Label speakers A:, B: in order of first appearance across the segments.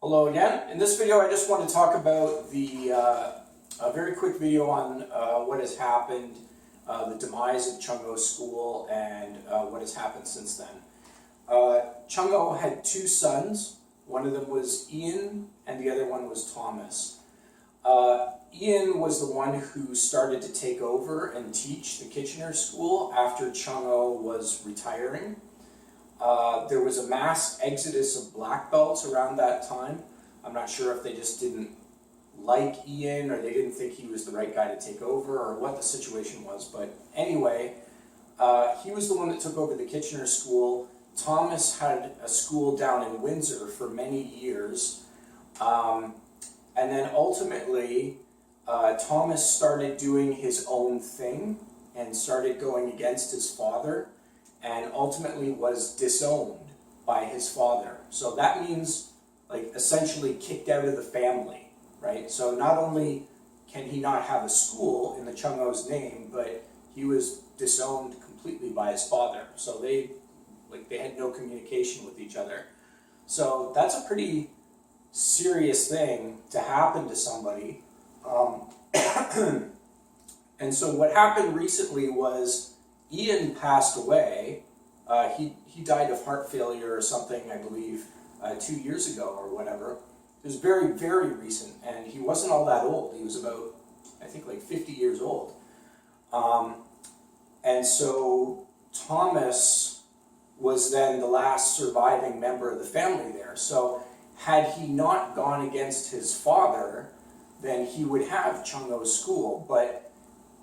A: Hello again. In this video, I just want to talk about a very quick video on what has happened, the demise of Chung-O School, and what has happened since then. Chung-O had two sons. One of them was Ian, and the other one was Thomas. Ian was the one who started to take over and teach the Kitchener School after Chung-O was retiring. There was a mass exodus of black belts around that time. I'm not sure if they just didn't like Ian or they didn't think he was the right guy to take over or what the situation was. But anyway, he was the one that took over the Kitchener School. Thomas had a school down in Windsor for many years. And then ultimately, Thomas started doing his own thing and started going against his father, and ultimately was disowned by his father. So that means essentially kicked out of the family, right? So not only can he not have a school in the Chung-O's name, but he was disowned completely by his father. So they had no communication with each other. So that's a pretty serious thing to happen to somebody. And so what happened recently was Ian passed away. He died of heart failure or something, I believe, 2 years ago or whatever. It was very, very recent, and he wasn't all that old. He was about, I think, 50 years old. And so Thomas was then the last surviving member of the family there. So had he not gone against his father, then he would have Chung-O School, but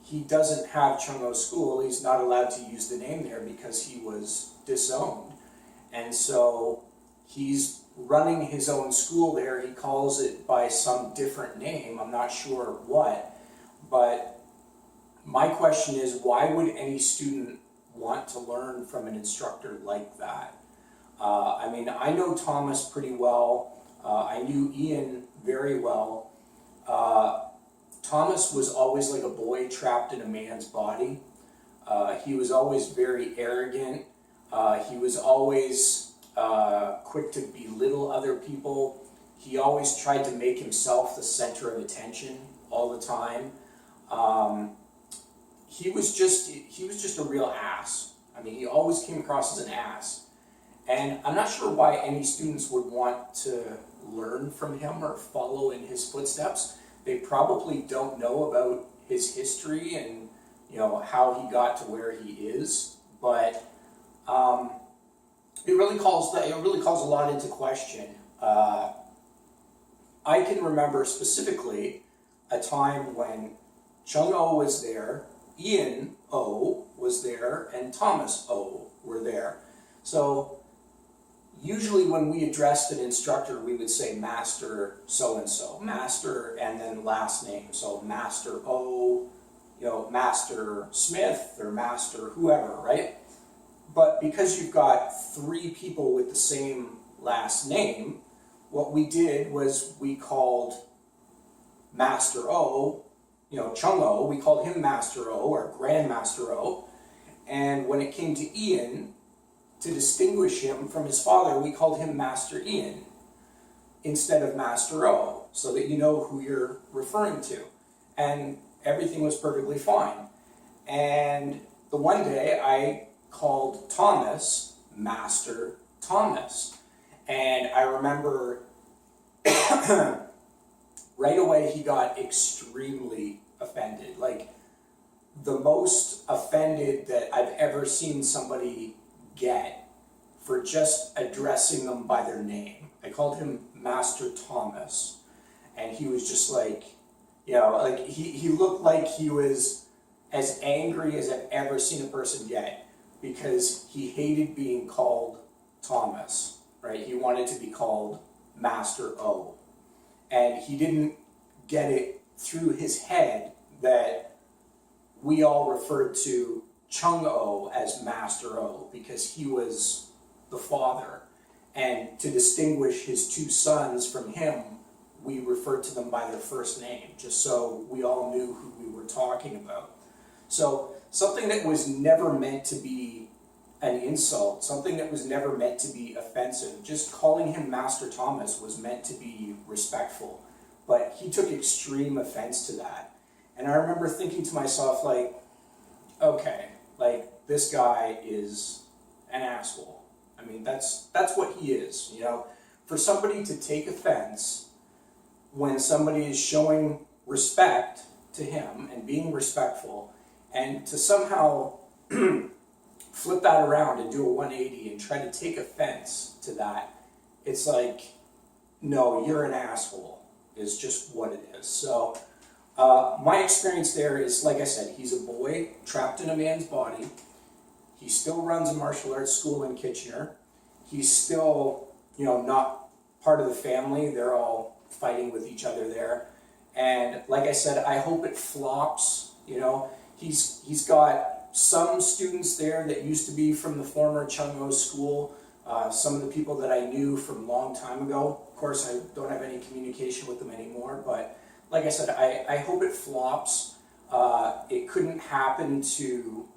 A: he doesn't have Chung-O School. He's not allowed to use the name there because he was disowned. And so he's running his own school there. He calls it by some different name. I'm not sure what. But my question is, why would any student want to learn from an instructor like that? I mean, I know Thomas pretty well. I knew Ian very well. Thomas was always like a boy trapped in a man's body. He was always very arrogant. He was always quick to belittle other people. He always tried to make himself the center of attention all the time. He was just a real ass. I mean, he always came across as an ass. And I'm not sure why any students would want to learn from him or follow in his footsteps. They probably don't know about his history and how he got to where he is, but it really calls a lot into question. I can remember specifically a time when Chung-O was there, Ian O was there, and Thomas O were there. So usually when we addressed an instructor, we would say Master so-and-so, Master and then last name. So Master O, Master Smith or Master whoever, right? But because you've got three people with the same last name, what we did was we called Master O, Chung-O, we called him Master O or Grandmaster O. And when it came to Ian, to distinguish him from his father, we called him Master Ian instead of Master O, so that you know who you're referring to. And everything was perfectly fine. And the one day I called Thomas Master Thomas. And I remember right away he got extremely offended. Like the most offended that I've ever seen somebody get for just addressing them by their name. I called him Master Thomas, and he was just he looked like he was as angry as I've ever seen a person get, because he hated being called Thomas, right? He wanted to be called Master O, and he didn't get it through his head that we all referred to Chung-O as Master O because he was the father. And to distinguish his two sons from him, we referred to them by their first name, just so we all knew who we were talking about. So something that was never meant to be an insult, something that was never meant to be offensive. Just calling him Master Thomas was meant to be respectful, but he took extreme offense to that. And I remember thinking to myself, like, okay, like, this guy is an asshole. I mean, that's what he is, you know. For somebody to take offense when somebody is showing respect to him and being respectful, and to somehow flip that around and do a 180 and try to take offense to that, it's like, no, you're an asshole, is just what it is. So my experience there is, like I said, he's a boy trapped in a man's body. He still runs a martial arts school in Kitchener. He's still, you know, not part of the family. They're all fighting with each other there. And like I said, I hope it flops. You know, he's got some students there that used to be from the former Chung O school. Some of the people that I knew from a long time ago. Of course, I don't have any communication with them anymore, but like I said, I hope it flops. It couldn't happen to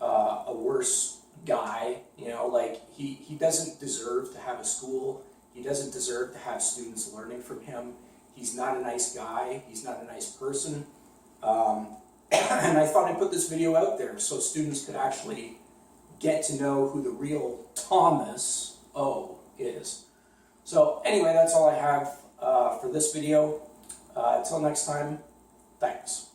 A: a worse guy, you know, like he doesn't deserve to have a school. He doesn't deserve to have students learning from him. He's not a nice guy. He's not a nice person. And I thought I'd put this video out there so students could actually get to know who the real Thomas O is. So anyway, that's all I have for this video. Until next time, thanks.